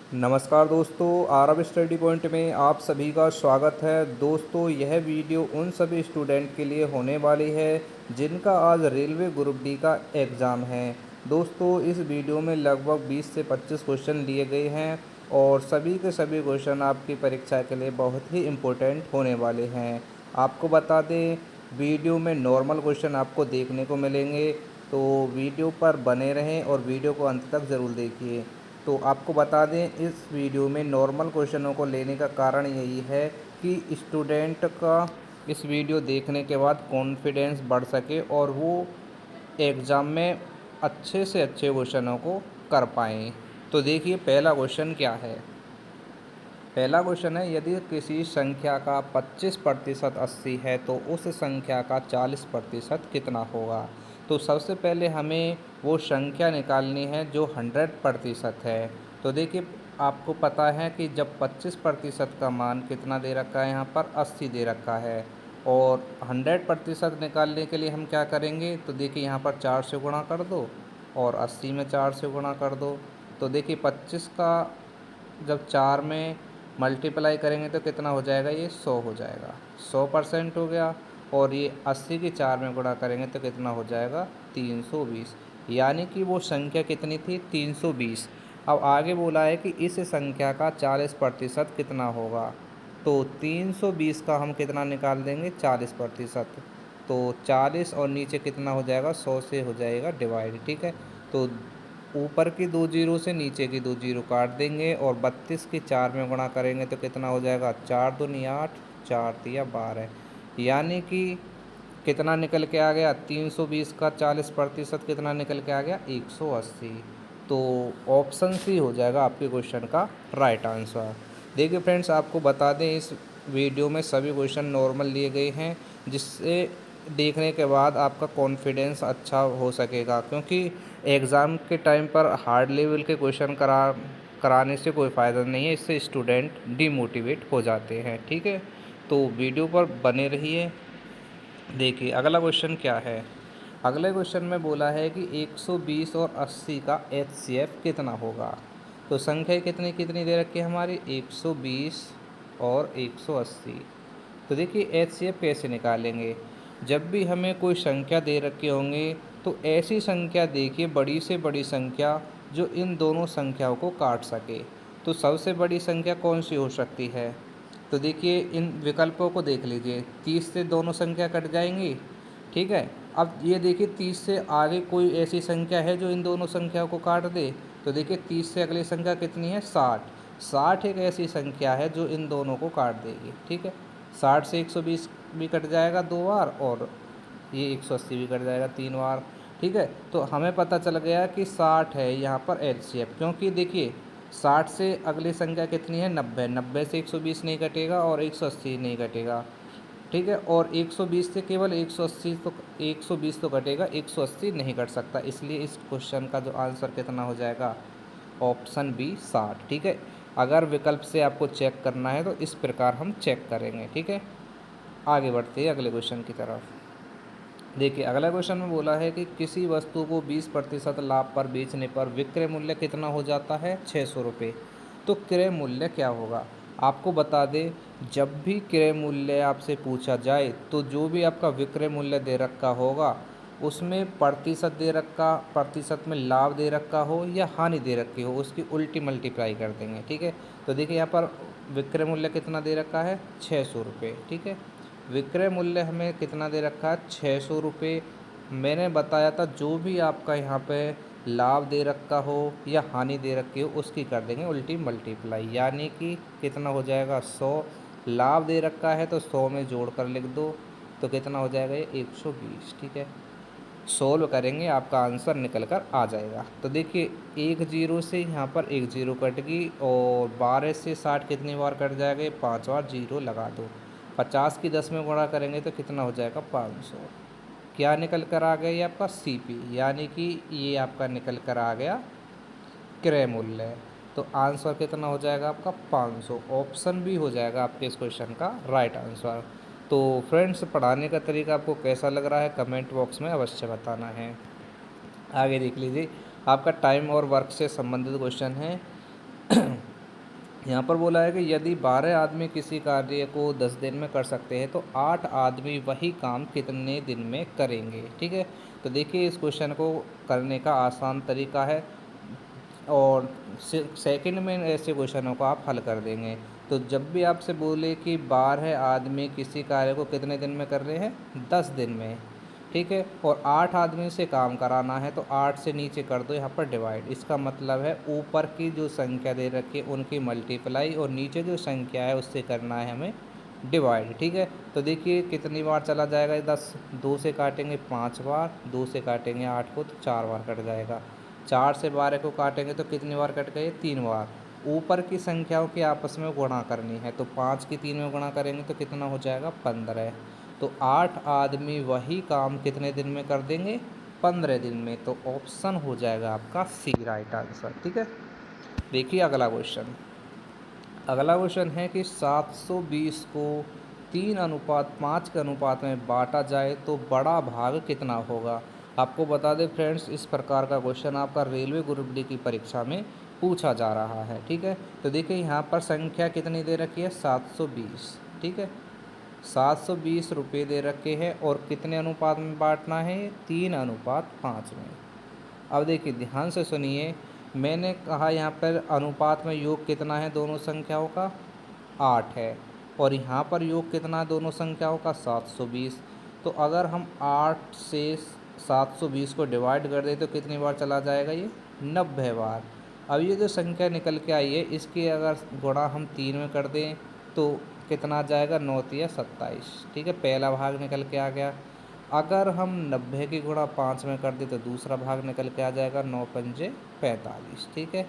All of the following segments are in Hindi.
नमस्कार दोस्तों, आरब स्टडी पॉइंट में आप सभी का स्वागत है। दोस्तों, यह वीडियो उन सभी स्टूडेंट के लिए होने वाली है जिनका आज रेलवे ग्रुप डी का एग्ज़ाम है। दोस्तों, इस वीडियो में लगभग 20 से 25 क्वेश्चन लिए गए हैं और सभी के सभी क्वेश्चन आपकी परीक्षा के लिए बहुत ही इम्पोर्टेंट होने वाले हैं। आपको बता दें, वीडियो में नॉर्मल क्वेश्चन आपको देखने को मिलेंगे, तो वीडियो पर बने रहें और वीडियो को अंत तक ज़रूर देखिए। तो आपको बता दें, इस वीडियो में नॉर्मल क्वेश्चनों को लेने का कारण यही है कि स्टूडेंट का इस वीडियो देखने के बाद कॉन्फिडेंस बढ़ सके और वो एग्ज़ाम में अच्छे से अच्छे क्वेश्चनों को कर पाएँ। तो देखिए, पहला क्वेश्चन क्या है। पहला क्वेश्चन है, यदि किसी संख्या का 25% 80 है तो उस संख्या का 40% कितना होगा। तो सबसे पहले हमें वो संख्या निकालनी है जो 100% है। तो देखिए, आपको पता है कि जब 25% का मान कितना दे रखा है, यहाँ पर 80 दे रखा है और 100% निकालने के लिए हम क्या करेंगे। तो देखिए, यहाँ पर 4 से गुणा कर दो और 80 में 4 से गुणा कर दो। तो देखिए, 25 का जब 4 में मल्टीप्लाई करेंगे तो कितना हो जाएगा, ये 100 हो जाएगा, 100% हो गया। और ये 80 की 4 में गुणा करेंगे तो कितना हो जाएगा, 320। यानी कि वो संख्या कितनी थी, 320। अब आगे बोला है कि इस संख्या का 40% कितना होगा। तो 320 का हम कितना निकाल देंगे, 40%। तो 40 और नीचे कितना हो जाएगा, 100 से हो जाएगा डिवाइड। ठीक है, तो ऊपर की 2 जीरो से नीचे की 2 जीरो काट देंगे और 32 की 4 में गुणा करेंगे तो कितना हो जाएगा, 4 दूनी 8, 4 तिया 12। यानी कि कितना निकल के आ गया, 320 का 40% कितना निकल के आ गया, 180। तो ऑप्शन सी हो जाएगा आपके क्वेश्चन का राइट आंसर। देखिए फ्रेंड्स, आपको बता दें, इस वीडियो में सभी क्वेश्चन नॉर्मल लिए गए हैं जिससे देखने के बाद आपका कॉन्फिडेंस अच्छा हो सकेगा, क्योंकि एग्ज़ाम के टाइम पर हार्ड लेवल के क्वेश्चन कराने से कोई फ़ायदा नहीं है, इससे स्टूडेंट डिमोटिवेट हो जाते हैं। ठीक है, तो वीडियो पर बने रहिए। देखिए, अगला क्वेश्चन क्या है। अगले क्वेश्चन में बोला है कि 120 और 80 का एचसीएफ कितना होगा। तो संख्या कितनी कितनी दे रखी है हमारी, 120 और 180। तो देखिए, एचसीएफ कैसे निकालेंगे। जब भी हमें कोई संख्या दे रखे होंगे तो ऐसी संख्या देखिए, बड़ी से बड़ी संख्या जो इन दोनों संख्याओं को काट सके। तो सबसे बड़ी संख्या कौन सी हो सकती है। तो देखिए, इन विकल्पों को देख लीजिए, 30 से दोनों संख्या कट जाएंगी। ठीक है, अब ये देखिए, 30 से आगे कोई ऐसी संख्या है जो इन दोनों संख्याओं को काट दे। तो देखिए, 30 से अगली संख्या कितनी है, 60। 60 एक ऐसी संख्या है जो इन दोनों को काट देगी। ठीक है, 60 से 120 भी कट जाएगा 2 बार और ये 180 भी कट जाएगा 3 बार। ठीक है, तो हमें पता चल गया कि 60 है यहाँ पर एचसीएफ, क्योंकि देखिए 60 से अगली संख्या कितनी है, 90। 90 से 120 नहीं कटेगा और 180 नहीं कटेगा। ठीक है, और 120 से केवल 180 तो 120 तो कटेगा, 180 नहीं कट सकता। इसलिए इस क्वेश्चन का जो आंसर कितना हो जाएगा, ऑप्शन बी 60। ठीक है, अगर विकल्प से आपको चेक करना है तो इस प्रकार हम चेक करेंगे। ठीक है, आगे बढ़ते हैं अगले क्वेश्चन की तरफ। देखिए, अगला क्वेश्चन में बोला है कि किसी वस्तु को 20% लाभ पर बेचने पर विक्रय मूल्य कितना हो जाता है, 600 रुपये। तो क्रय मूल्य क्या होगा। आपको बता दें, जब भी क्रय मूल्य आपसे पूछा जाए तो जो भी आपका विक्रय मूल्य दे रखा होगा उसमें प्रतिशत दे रखा, प्रतिशत में लाभ दे रखा हो या हानि दे रखी हो, उसकी उल्टी मल्टीप्लाई कर देंगे। ठीक है, तो देखिए यहाँ पर विक्रय मूल्य कितना दे रखा है, 600 रुपये। ठीक है, विक्रय मूल्य हमें कितना दे रखा है, 600 रुपये। मैंने बताया था जो भी आपका यहाँ पे लाभ दे रखा हो या हानि दे रखी हो उसकी कर देंगे उल्टी मल्टीप्लाई। यानी कि कितना हो जाएगा, 100। लाभ दे रखा है तो 100 में जोड़ कर लिख दो तो कितना हो जाएगा, ये 120। ठीक है, सोल्व करेंगे, आपका आंसर निकल कर आ जाएगा। तो देखिए, एक जीरो से यहाँ पर एक जीरो कट गई और 12 से 60 कितनी बार कट जाएगा, ये 5 बार जीरो लगा दो। 50 की 10 में गुणा करेंगे तो कितना हो जाएगा, 500। क्या निकल कर आ गया, ये आपका सीपी, यानी कि ये आपका निकल कर आ गया क्रय मूल्य। तो आंसर कितना हो जाएगा आपका, 500। ऑप्शन भी हो जाएगा आपके इस क्वेश्चन का राइट आंसर। तो फ्रेंड्स, पढ़ाने का तरीका आपको कैसा लग रहा है, कमेंट बॉक्स में अवश्य बताना है। आगे देख लीजिए, आपका टाइम और वर्क से संबंधित क्वेश्चन है। यहाँ पर बोला है कि यदि 12 आदमी किसी कार्य को 10 दिन में कर सकते हैं तो 8 आदमी वही काम कितने दिन में करेंगे। ठीक है, तो देखिए इस क्वेश्चन को करने का आसान तरीका है और सेकंड में ऐसे क्वेश्चनों को आप हल कर देंगे। तो जब भी आपसे बोले कि 12 आदमी किसी कार्य को कितने दिन में कर रहे हैं, 10 दिन में, ठीक है, और 8 आदमी से काम कराना है तो 8 से नीचे कर दो यहाँ पर डिवाइड। इसका मतलब है ऊपर की जो संख्या दे रखी है उनकी मल्टीप्लाई और नीचे जो संख्या है उससे करना है हमें डिवाइड। ठीक है, तो देखिए कितनी बार चला जाएगा ये 10, 2 से काटेंगे 5 बार, 2 से काटेंगे 8 को तो 4 बार कट जाएगा, 4 से 12 को काटेंगे तो कितनी बार कट गए, 3 बार। ऊपर की संख्याओं की आपस में गुणा करनी है तो 5 की 3 में गुणा करेंगे तो कितना हो जाएगा, 15। तो 8 आदमी वही काम कितने दिन में कर देंगे, 15 दिन में। तो ऑप्शन हो जाएगा आपका सी राइट आंसर। ठीक है, देखिए अगला क्वेश्चन। अगला क्वेश्चन है कि 720 को 3:5 के अनुपात में बांटा जाए तो बड़ा भाग कितना होगा। आपको बता दें फ्रेंड्स, इस प्रकार का क्वेश्चन आपका रेलवे ग्रुप डी की परीक्षा में पूछा जा रहा है। ठीक है, तो देखिए यहाँ पर संख्या कितनी दे रखी है, 720। ठीक है, 720 रुपये दे रखे हैं और कितने अनुपात में बांटना है, 3:5 में। अब देखिए ध्यान से सुनिए, मैंने कहा यहाँ पर अनुपात में योग कितना है दोनों संख्याओं का, 8 है, और यहाँ पर योग कितना है दोनों संख्याओं का, 720। तो अगर हम 8 से 720 को डिवाइड कर दें तो कितनी बार चला जाएगा, ये 90 बार। अब ये जो संख्या निकल के आई है इसकी अगर गुणा हम 3 में कर दें तो कितना आ जाएगा, 9 या 27। ठीक है, पहला भाग निकल के आ गया। अगर हम 90 की गुणा 5 में कर दें तो दूसरा भाग निकल के आ जाएगा, 9 पंजे 45। ठीक है,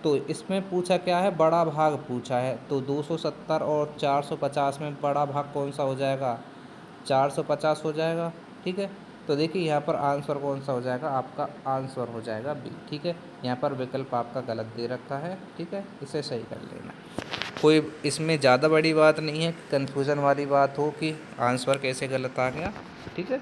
तो इसमें पूछा क्या है, बड़ा भाग पूछा है, तो 270 और 450 में बड़ा भाग कौन सा हो जाएगा, 450 हो जाएगा। ठीक है, तो देखिए यहाँ पर आंसर कौन सा हो जाएगा, आपका आंसर हो जाएगा बी। ठीक है, यहाँ पर विकल्प आपका गलत दे रखा है। ठीक है, इसे सही कर लेना। कोई इसमें ज़्यादा बड़ी बात नहीं है, कन्फ्यूज़न वाली बात हो कि आंसर कैसे गलत आ गया। ठीक है,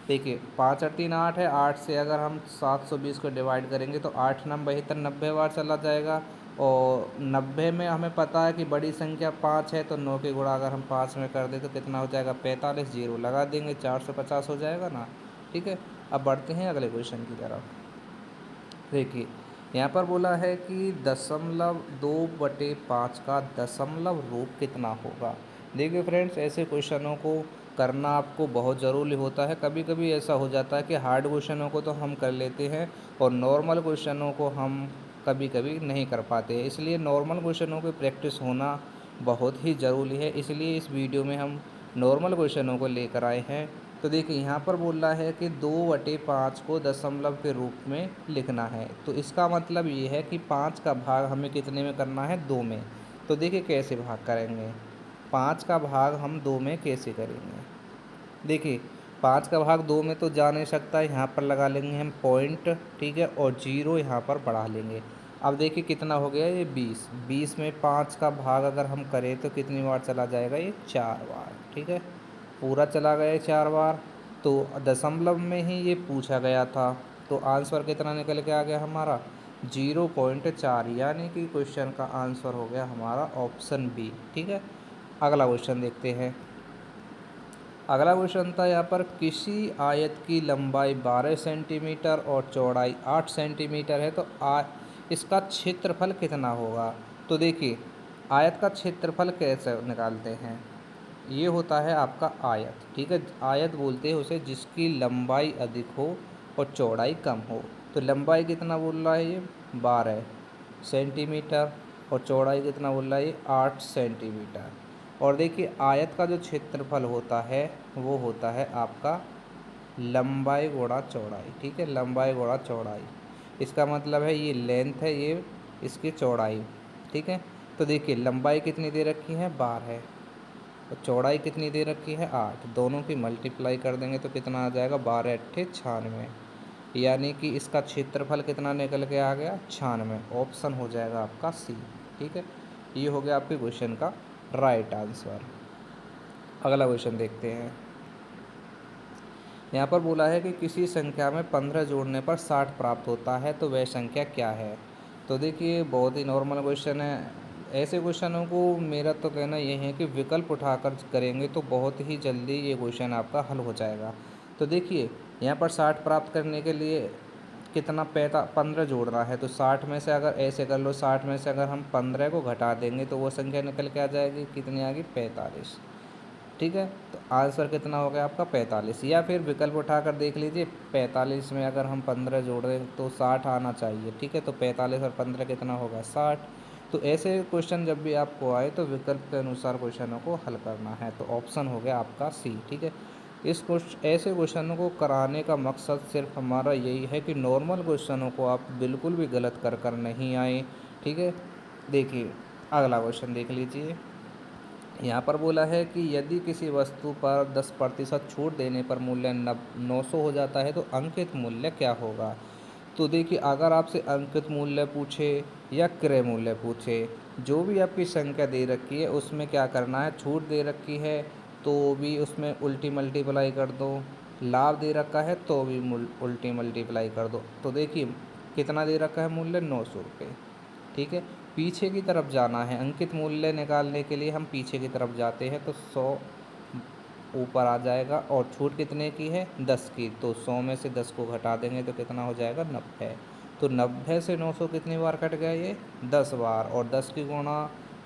देखिए 5 और 3 8 है, 8 से अगर हम 720 को डिवाइड करेंगे तो 8 नम 72, 90 बार चला जाएगा। और 90 में हमें पता है कि बड़ी संख्या 5 है, तो 9 के गुणा अगर हम 5 में कर दें तो कितना हो जाएगा, 45। जीरो लगा देंगे, 450 हो जाएगा ना। ठीक है, अब बढ़ते हैं अगले क्वेश्चन की तरफ। देखिए यहाँ पर बोला है कि 2/5 का दशमलव रूप कितना होगा। देखिए फ्रेंड्स, ऐसे क्वेश्चनों को करना आपको बहुत ज़रूरी होता है। कभी कभी ऐसा हो जाता है कि हार्ड क्वेश्चनों को तो हम कर लेते हैं और नॉर्मल क्वेश्चनों को हम कभी कभी नहीं कर पाते, इसलिए नॉर्मल क्वेश्चनों की प्रैक्टिस होना बहुत ही ज़रूरी है। इसलिए इस वीडियो में हम नॉर्मल क्वेश्चनों को लेकर आए हैं। तो देखिए यहाँ पर बोल रहा है कि 2/5 को दशमलव के रूप में लिखना है, तो इसका मतलब ये है कि 5 का भाग हमें कितने में करना है, 2 में। तो देखिए कैसे भाग करेंगे, 5 का भाग हम 2 में कैसे करेंगे। देखिए 5 का भाग 2 में तो जा नहीं सकता, यहाँ पर लगा लेंगे हम पॉइंट। ठीक है, और जीरो यहाँ पर बढ़ा लेंगे। अब देखिए कितना हो गया, ये 20। 20 में 5 का भाग अगर हम करें तो कितनी बार चला जाएगा, ये 4 बार। ठीक है, पूरा चला गया 4 बार। तो दशमलव में ही ये पूछा गया था, तो आंसर कितना निकल के आ गया हमारा, 0.4, यानी कि क्वेश्चन का आंसर हो गया हमारा ऑप्शन बी। ठीक है, अगला क्वेश्चन देखते हैं। अगला क्वेश्चन था यहाँ पर, किसी आयत की लंबाई 12 सेंटीमीटर और चौड़ाई 8 सेंटीमीटर है तो इसका क्षेत्रफल कितना होगा। तो देखिए आयत का क्षेत्रफल कैसे निकालते हैं, ये होता है आपका आयत। ठीक है, आयत बोलते हैं उसे जिसकी लंबाई अधिक हो और चौड़ाई कम हो। तो लंबाई कितना बोल रहा है, ये 12 सेंटीमीटर, और चौड़ाई कितना बोल रहा है, ये 8 सेंटीमीटर। और देखिए आयत का जो क्षेत्रफल होता है वो होता है आपका लंबाई गुणा चौड़ाई। ठीक है, लंबाई गुणा चौड़ाई, इसका मतलब है ये लेंथ है, ये इसकी चौड़ाई। ठीक है, तो देखिए लंबाई कितनी दे रखी है, 12, और चौड़ाई कितनी दे रखी है, 8। दोनों की मल्टीप्लाई कर देंगे तो कितना आ जाएगा, 12 अट्ठे 96, यानी कि इसका क्षेत्रफल कितना निकल के आ गया, 96। ऑप्शन हो जाएगा आपका सी। ठीक है, ये हो गया आपके क्वेश्चन का राइट आंसर। अगला क्वेश्चन देखते हैं। यहाँ पर बोला है कि किसी संख्या में 15 जोड़ने पर 60 प्राप्त होता है तो वह संख्या क्या है। तो देखिए बहुत ही नॉर्मल क्वेश्चन है, ऐसे क्वेश्चनों को मेरा तो कहना ये है कि विकल्प उठाकर करेंगे तो बहुत ही जल्दी ये क्वेश्चन आपका हल हो जाएगा। तो देखिए यहाँ पर 60 प्राप्त करने के लिए कितना 15 जोड़ना है, तो 60 में से अगर ऐसे कर लो, 60 में से अगर हम 15 को घटा देंगे तो वो संख्या निकल के आ जाएगी, कितनी आ गई 45। ठीक है, तो आंसर कितना हो गया आपका 45। या फिर विकल्प उठाकर देख लीजिए, 45 में अगर हम 15 जोड़ दें तो 60 आना चाहिए। ठीक है, तो 45 और 15 कितना होगा 60। तो ऐसे क्वेश्चन जब भी आपको आए तो विकल्प के अनुसार क्वेश्चनों को हल करना है। तो ऑप्शन हो गया आपका सी। ठीक है, इस क्वेश्चन ऐसे क्वेश्चनों को कराने का मकसद सिर्फ हमारा यही है कि नॉर्मल क्वेश्चनों को आप बिल्कुल भी गलत कर नहीं आए। ठीक है, देखिए अगला क्वेश्चन देख लीजिए। यहाँ पर बोला है कि यदि किसी वस्तु पर 10% छूट देने पर मूल्य 900 हो जाता है तो अंकित मूल्य क्या होगा। तो देखिए अगर आपसे अंकित मूल्य पूछे या क्रय मूल्य पूछे, जो भी आपकी संख्या दे रखी है उसमें क्या करना है, छूट दे रखी है तो भी उसमें उल्टी मल्टीप्लाई कर दो, लाभ दे रखा है तो भी उल्टी मल्टीप्लाई कर दो। तो देखिए कितना दे रखा है मूल्य 900 रुपये। ठीक है, पीछे की तरफ जाना है, अंकित मूल्य निकालने के लिए हम पीछे की तरफ जाते हैं तो 100 ऊपर आ जाएगा और छूट कितने की है 10 की, तो 100 में से 10 को घटा देंगे तो कितना हो जाएगा 90। तो 90 से 900 कितनी बार कट गया ये 10 बार, और 10 की गुणा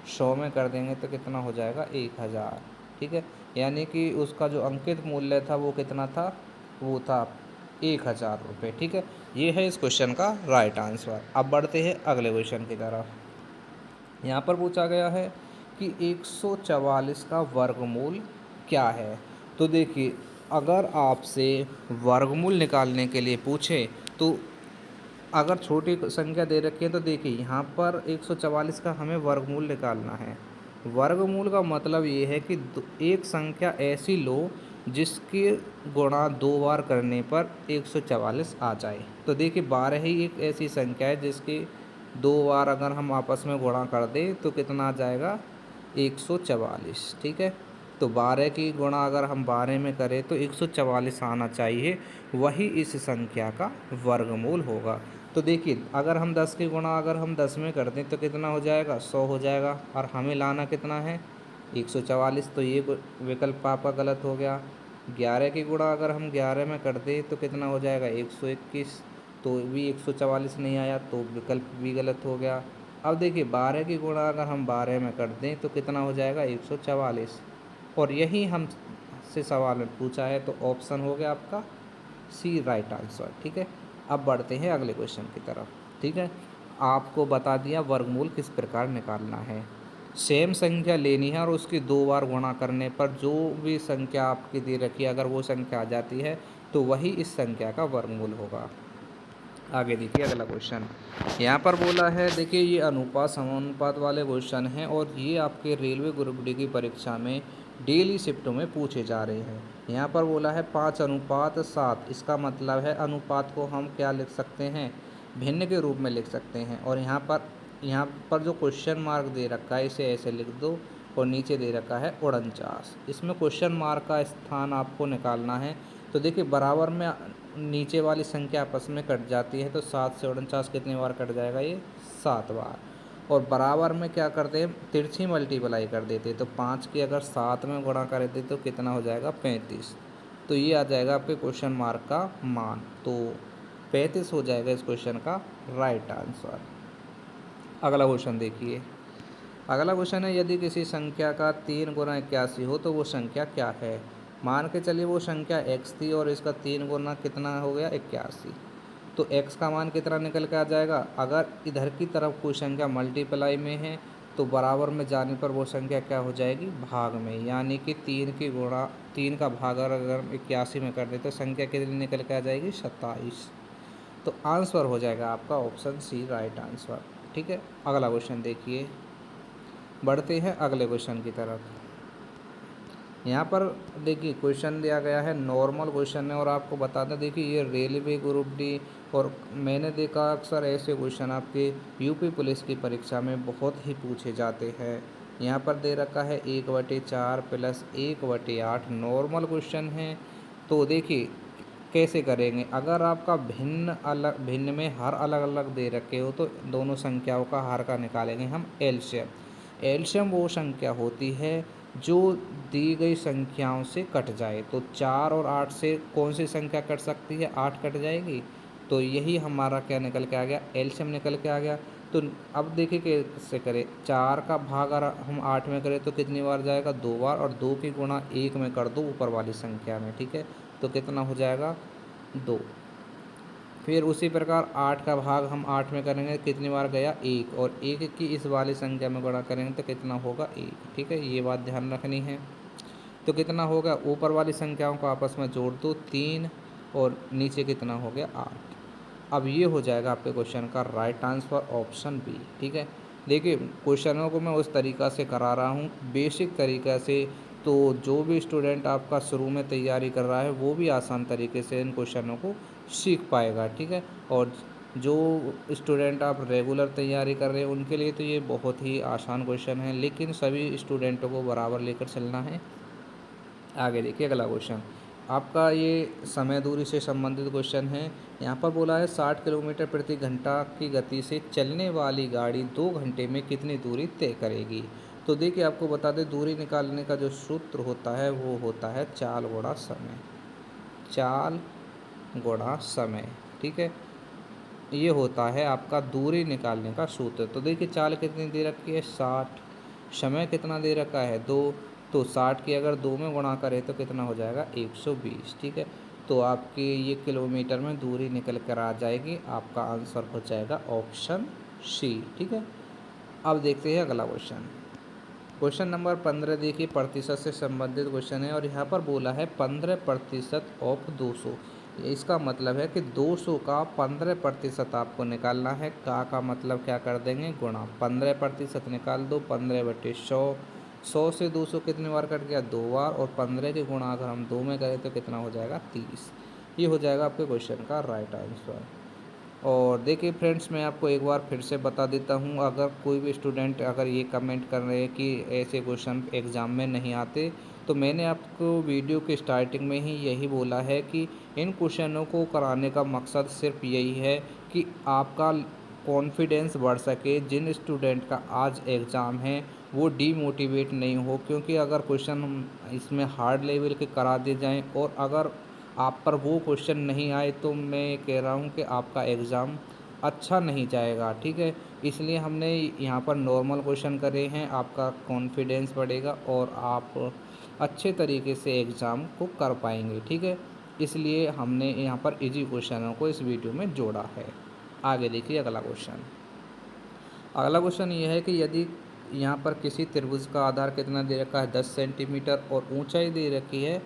100 में कर देंगे तो कितना हो जाएगा 1000। ठीक है, यानी कि उसका जो अंकित मूल्य था वो कितना था, वो था 1000 रुपये। ठीक है, ये है इस क्वेश्चन का राइट आंसर। अब बढ़ते हैं अगले क्वेश्चन की तरफ। यहाँ पर पूछा गया है कि 144 का वर्गमूल क्या है। तो देखिए अगर आपसे वर्गमूल निकालने के लिए पूछे तो अगर छोटी संख्या दे रखी है तो देखिए यहाँ पर 144 का हमें वर्गमूल निकालना है। वर्गमूल का मतलब ये है कि एक संख्या ऐसी लो जिसके गुणा 2 बार करने पर 144 आ जाए। तो देखिए 12 ही एक ऐसी संख्या है जिसकी 2 बार अगर हम आपस में गुणा कर दें तो कितना आ जाएगा 144। ठीक है, तो 12 की गुणा अगर हम 12 में करें तो 144 आना चाहिए, वही इस संख्या का वर्गमूल होगा। तो देखिए अगर हम 10 की गुणा अगर हम 10 में कर दें तो कितना हो जाएगा 100 हो जाएगा, और हमें लाना कितना है 144। तो ये विकल्प आपका गलत हो गया। 11 की गुणा अगर हम 11 में कर दें तो कितना हो जाएगा 121, तो भी 144 नहीं आया, तो विकल्प भी गलत हो गया। अब देखिए 12 की गुणा अगर हम 12 में कर दें तो कितना हो जाएगा 144, और यही हम से सवाल में पूछा है, तो ऑप्शन हो गया आपका सी राइट आंसर। ठीक है, अब बढ़ते हैं अगले क्वेश्चन की तरफ। ठीक है, आपको बता दिया वर्गमूल किस प्रकार निकालना है। सेम संख्या लेनी है और उसकी 2 बार गुणा करने पर जो भी संख्या आपकी दे रखी है अगर वो संख्या आ जाती है तो वही इस संख्या का वर्गमूल होगा। आगे देखिए अगला क्वेश्चन। यहाँ पर बोला है, देखिए ये अनुपात समानुपात वाले क्वेश्चन हैं और ये आपके रेलवे ग्रुप डी की परीक्षा में डेली शिफ्टों में पूछे जा रहे हैं। यहाँ पर बोला है 5:7। इसका मतलब है अनुपात को हम क्या लिख सकते हैं, भिन्न के रूप में लिख सकते हैं। और यहाँ पर जो क्वेश्चन मार्क दे रखा है इसे ऐसे लिख दो, और नीचे दे रखा है 49। इसमें क्वेश्चन मार्क का स्थान आपको निकालना है। तो देखिए बराबर में नीचे वाली संख्या आपस में कट जाती है, तो 7 से 49 कितनी बार कट जाएगा ये 7 बार। और बराबर में क्या करते हैं तिरछी मल्टीप्लाई कर देते, तो 5 की अगर 7 में गुणा कर देते तो कितना हो जाएगा 35। तो ये आ जाएगा आपके क्वेश्चन मार्क का मान, तो 35 हो जाएगा इस क्वेश्चन का राइट आंसर। अगला क्वेश्चन देखिए। अगला क्वेश्चन है, यदि किसी संख्या का 3 गुना 81 हो तो वो संख्या क्या है। मान के चलिए वो संख्या x थी और इसका 3 गुना कितना हो गया 81, तो x का मान कितना निकल के आ जाएगा। अगर इधर की तरफ कोई संख्या मल्टीप्लाई में है तो बराबर में जाने पर वो संख्या क्या हो जाएगी भाग में, यानी कि 3 का भाग अगर 81 में कर दे तो संख्या कितनी निकल के आ जाएगी 27। तो आंसर हो जाएगा आपका ऑप्शन सी राइट आंसर। ठीक है, अगला क्वेश्चन देखिए। बढ़ते हैं अगले क्वेश्चन की तरफ। यहाँ पर देखिए क्वेश्चन दिया गया है, नॉर्मल क्वेश्चन है, और आपको बता दें देखिए ये रेलवे ग्रुप डी, और मैंने देखा अक्सर ऐसे क्वेश्चन आपके यूपी पुलिस की परीक्षा में बहुत ही पूछे जाते हैं। यहाँ पर दे रखा है 1/4 + 1/8 नॉर्मल क्वेश्चन है। तो देखिए कैसे करेंगे, अगर आपका भिन्न में हर अलग अलग दे रखे हो तो दोनों संख्याओं का हर का निकालेंगे हम एलसीएम। एलसीएम वो संख्या होती है जो दी गई संख्याओं से कट जाए। तो 4 और 8 से कौन सी संख्या कट सकती है? 8 कट जाएगी। तो यही हमारा क्या निकल के आ गया? एलसीएम निकल के आ गया। तो अब देखिए कैसे करें। 4 का भाग अगर हम 8 में करें तो कितनी बार जाएगा? 2 बार। और 2 की गुणा 1 में कर दो ऊपर वाली संख्या में, ठीक है। तो कितना हो जाएगा? 2। फिर उसी प्रकार 8 का भाग हम 8 में करेंगे, कितनी बार गया? 1। और 1 की इस वाली संख्या में गुणा करेंगे तो कितना होगा? 1, ठीक है। ये बात ध्यान रखनी है। तो कितना होगा? ऊपर वाली संख्याओं को आपस में जोड़ दो, 3, और नीचे कितना हो गया? 8। अब ये हो जाएगा आपके क्वेश्चन का राइट आंसर ऑप्शन बी, ठीक है। देखिए क्वेश्चनों को मैं उस तरीक़ा से करा रहा हूँ, बेसिक तरीक़ा से, तो जो भी स्टूडेंट आपका शुरू में तैयारी कर रहा है वो भी आसान तरीके से इन क्वेश्चनों को सीख पाएगा, ठीक है। और जो स्टूडेंट आप रेगुलर तैयारी कर रहे हैं उनके लिए तो ये बहुत ही आसान क्वेश्चन है, लेकिन सभी स्टूडेंटों को बराबर लेकर चलना है। आगे देखिए अगला क्वेश्चन आपका, ये समय दूरी से संबंधित क्वेश्चन है। यहाँ पर बोला है 60 किलोमीटर प्रति घंटा की गति से चलने वाली गाड़ी 2 घंटे में कितनी दूरी तय करेगी। तो देखिए आपको बता दें, दूरी निकालने का जो सूत्र होता है वो होता है चाल गुणा समय। चाल गुणा समय, ठीक है। ये होता है आपका दूरी निकालने का सूत्र। तो देखिए चाल कितनी दे रखी है? 60। समय कितना दे रखा है? 2। तो 60 की अगर 2 में गुणा करें तो कितना हो जाएगा? 120, ठीक है। तो आपकी ये किलोमीटर में दूरी निकल कर आ जाएगी। आपका आंसर हो जाएगा ऑप्शन सी, ठीक है। अब देखते हैं अगला क्वेश्चन। क्वेश्चन नंबर 15 देखिए, प्रतिशत से संबंधित क्वेश्चन है और यहाँ पर बोला है 15% ऑफ 200। इसका मतलब है कि 200 का 15% आपको निकालना है। का मतलब क्या कर देंगे? गुणा। 15% निकाल दो, 15/100। 100 से 200 कितनी बार कट गया? 2 बार। और 15 की गुणा अगर हम 2 में करें तो कितना हो जाएगा? 30। ये हो जाएगा आपके क्वेश्चन का राइट आंसर। और देखिए फ्रेंड्स, मैं आपको एक बार फिर से बता देता हूँ, अगर कोई भी स्टूडेंट अगर ये कमेंट कर रहे हैं कि ऐसे क्वेश्चन एग्ज़ाम में नहीं आते, तो मैंने आपको वीडियो के स्टार्टिंग में ही यही बोला है कि इन क्वेश्चनों को कराने का मकसद सिर्फ यही है कि आपका कॉन्फिडेंस बढ़ सके। जिन स्टूडेंट का आज एग्ज़ाम है वो डीमोटिवेट नहीं हो, क्योंकि अगर क्वेश्चन इसमें हार्ड लेवल के करा दिए जाएँ और अगर आप पर वो क्वेश्चन नहीं आए तो मैं कह रहा हूँ कि आपका एग्ज़ाम अच्छा नहीं जाएगा, ठीक है। इसलिए हमने यहाँ पर नॉर्मल क्वेश्चन करे हैं, आपका कॉन्फिडेंस बढ़ेगा और आप अच्छे तरीके से एग्ज़ाम को कर पाएंगे, ठीक है। इसलिए हमने यहाँ पर इजी क्वेश्चनों को इस वीडियो में जोड़ा है। आगे देखिए अगला क्वेश्चन। अगला क्वेश्चन ये है कि यदि यहाँ पर किसी त्रिभुज का आधार कितना दे रखा है? 10 सेंटीमीटर और ऊंचाई दे रखी है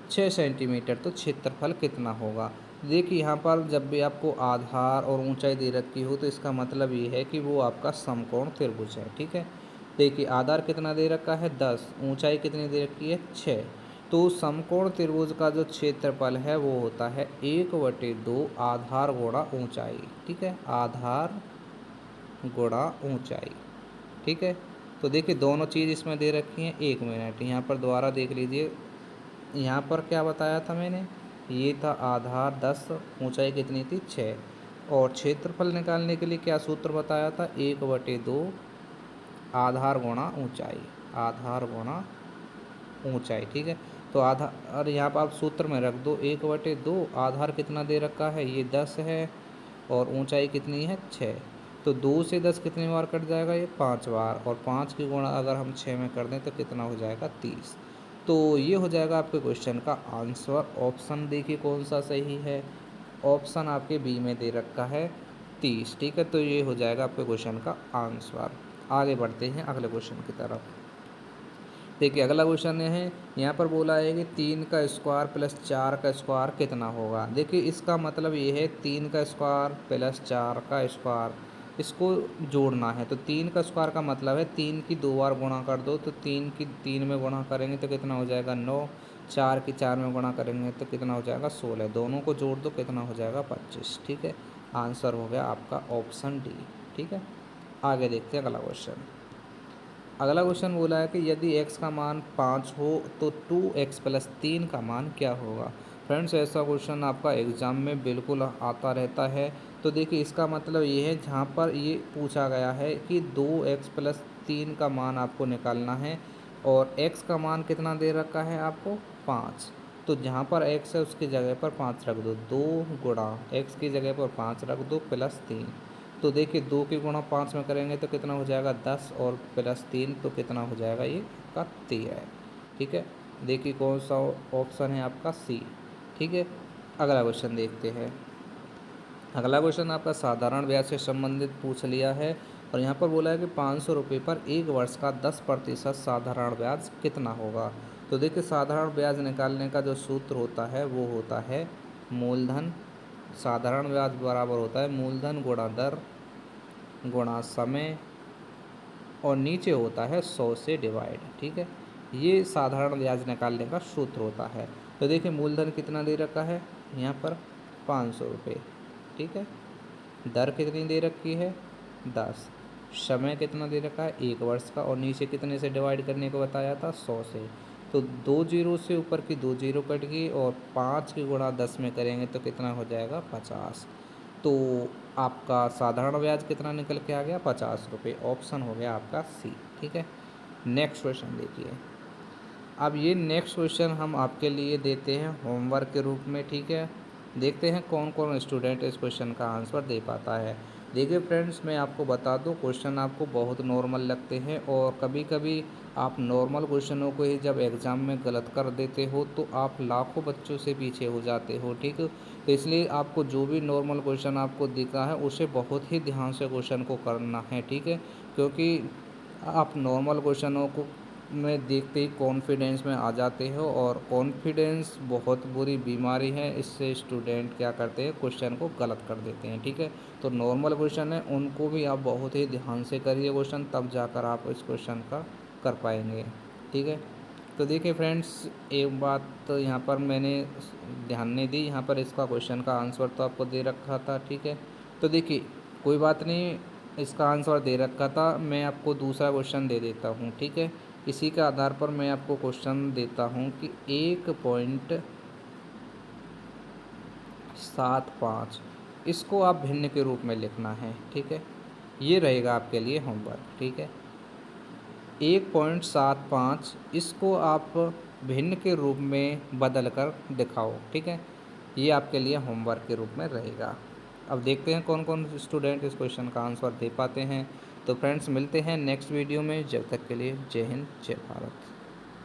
6 सेंटीमीटर, तो क्षेत्रफल कितना होगा? देखिए यहाँ पर जब भी आपको आधार और ऊंचाई दे रखी हो तो इसका मतलब ये है कि वो आपका समकोण त्रिभुज है, ठीक है। देखिए आधार कितना दे रखा है? 10। ऊंचाई कितनी दे रखी है? 6। तो समकोण त्रिभुज का जो क्षेत्रफल है वो होता है 1/2 आधार गुणा ऊंचाई, ठीक है। आधार गुणा ऊंचाई, ठीक है। तो देखिए दोनों चीज़ इसमें दे रखी हैं। 1 मिनट यहाँ पर दोबारा देख लीजिए, यहाँ पर क्या बताया था मैंने? ये था आधार 10, ऊंचाई कितनी थी? 6। और क्षेत्रफल निकालने के लिए क्या सूत्र बताया था? 1/2 आधार गुणा ऊंचाई। आधार गुणा ऊंचाई, ठीक है। तो आधार यहाँ पर आप सूत्र में रख दो, 1/2 आधार कितना दे रखा है? ये 10 है। और ऊंचाई कितनी है? 6। तो 2 से 10 कितनी बार कट जाएगा? ये 5 बार। और 5 की गुणा अगर हम 6 में कर दें तो कितना हो जाएगा? 30। तो ये हो जाएगा आपके क्वेश्चन का आंसर। ऑप्शन देखिए कौन सा सही है? ऑप्शन आपके बी में दे रखा है 30, ठीक है। तो ये हो जाएगा आपके क्वेश्चन का आंसर। आगे बढ़ते हैं अगले क्वेश्चन की तरफ। देखिए अगला क्वेश्चन है, यहाँ पर बोला है कि 3 का स्क्वायर प्लस 4 का स्क्वायर कितना होगा। देखिए इसका मतलब ये है 3 का स्क्वायर प्लस 4 का स्क्वायर, इसको जोड़ना है। तो 3 का स्क्वायर का मतलब है 3 की 2 बार गुणा कर दो, तो 3 की 3 में गुणा करेंगे तो कितना हो जाएगा? 9। 4 की 4 में गुणा करेंगे तो कितना हो जाएगा? 16। दोनों को जोड़ दो, कितना हो जाएगा? 25, ठीक है। आंसर हो गया आपका ऑप्शन डी, ठीक है। आगे देखते हैं अगला क्वेश्चन। अगला क्वेश्चन बोला है कि यदि x का मान 5 हो तो 2x प्लस 3 का मान क्या होगा। फ्रेंड्स ऐसा क्वेश्चन आपका एग्ज़ाम में बिल्कुल आता रहता है, तो देखिए इसका मतलब ये है, जहाँ पर ये पूछा गया है कि 2x प्लस 3 का मान आपको निकालना है और x का मान कितना दे रखा है आपको 5। तो जहाँ पर x है उसकी जगह पर 5 रख दो, 2 गुणा x की जगह पर 5 रख दो प्लस 3। तो देखिए 2 की गुणा 5 में करेंगे तो कितना हो जाएगा 10 और प्लस 3 तो कितना हो जाएगा ये का 13। ठीक है, देखिए कौन सा ऑप्शन है आपका सी। ठीक है, अगला क्वेश्चन देखते हैं। अगला क्वेश्चन आपका साधारण ब्याज से संबंधित पूछ लिया है और यहाँ पर बोला है कि 500 रुपये पर 1 वर्ष का 10% साधारण ब्याज कितना होगा। तो देखिए साधारण ब्याज निकालने का जो सूत्र होता है वो होता है मूलधन। साधारण ब्याज बराबर होता है मूलधन गुणा दर गुणा समय और नीचे होता है 100 से डिवाइड। ठीक है, ये साधारण ब्याज निकालने का सूत्र होता है। तो देखिए मूलधन कितना दे रखा है यहाँ पर 500 रुपये। ठीक है, दर कितनी दे रखी है 10, समय कितना दे रखा है 1 वर्ष का और नीचे कितने से डिवाइड करने को बताया था 100 से। तो 2 जीरो से ऊपर की 2 जीरो कट गई और 5 की गुणा 10 में करेंगे तो कितना हो जाएगा 50। तो आपका साधारण ब्याज कितना निकल के आ गया 50 रुपये। ऑप्शन हो गया आपका सी। ठीक है, नेक्स्ट क्वेश्चन देखिए। अब ये नेक्स्ट क्वेश्चन हम आपके लिए देते हैं होमवर्क के रूप में। ठीक है, देखते हैं कौन कौन स्टूडेंट इस क्वेश्चन का आंसर दे पाता है। देखिए फ्रेंड्स, मैं आपको बता दूं क्वेश्चन आपको बहुत नॉर्मल लगते हैं और कभी कभी आप नॉर्मल क्वेश्चनों को ही जब एग्ज़ाम में गलत कर देते हो तो आप लाखों बच्चों से पीछे हो जाते हो। ठीक है, तो इसलिए आपको जो भी नॉर्मल क्वेश्चन आपको दिखा है उसे बहुत ही ध्यान से क्वेश्चन को करना है। ठीक है, क्योंकि आप नॉर्मल क्वेश्चनों को में देखते ही कॉन्फिडेंस में आ जाते हो और कॉन्फिडेंस बहुत बुरी बीमारी है। इससे स्टूडेंट क्या करते हैं क्वेश्चन को गलत कर देते हैं। ठीक है, तो नॉर्मल क्वेश्चन है उनको भी आप बहुत ही ध्यान से करिए क्वेश्चन, तब जाकर आप इस क्वेश्चन का कर पाएंगे। ठीक है, तो देखिए फ्रेंड्स, एक बात तो यहाँ पर मैंने ध्यान नहीं दी, यहाँ पर इसका क्वेश्चन का आंसर तो आपको दे रखा था। ठीक है, तो देखिए कोई बात नहीं, इसका आंसर दे रखा था, मैं आपको दूसरा क्वेश्चन दे देता हूँ। ठीक है, इसी के आधार पर मैं आपको क्वेश्चन देता हूँ कि 1.75 इसको आप भिन्न के रूप में लिखना है। ठीक है, ये रहेगा आपके लिए होमवर्क। ठीक है, 1.75 इसको आप भिन्न के रूप में बदल कर दिखाओ। ठीक है, ये आपके लिए होमवर्क के रूप में रहेगा। अब देखते हैं कौन कौन स्टूडेंट इस क्वेश्चन का आंसर दे पाते हैं। तो फ्रेंड्स मिलते हैं नेक्स्ट वीडियो में, जब तक के लिए जय हिंद जय भारत।